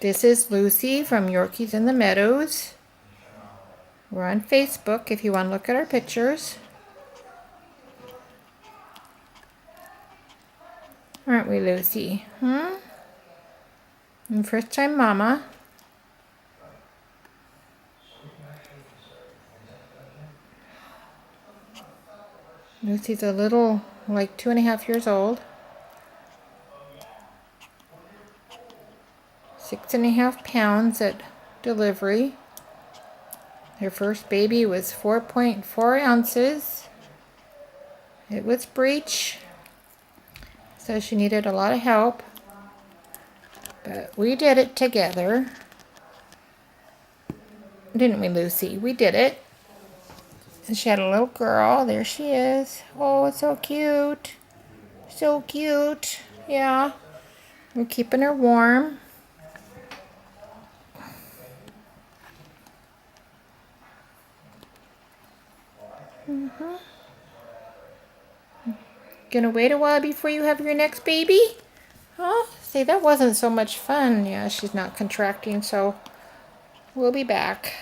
This is Lucy from Yorkies in the Meadows. We're on Facebook if you want to look at our pictures. Aren't we, Lucy? And first time mama. Lucy's a little, like 2.5 years old. 6.5 pounds at delivery. Her first baby was 4.4 ounces. It was breech, so she needed a lot of help. But we did it together. Didn't we, Lucy? We did it. And she had a little girl. There she is. Oh, it's so cute. So cute. Yeah. We're keeping her warm. Gonna wait a while before you have your next baby? Oh, see, that wasn't so much fun. Yeah, she's not contracting, so we'll be back.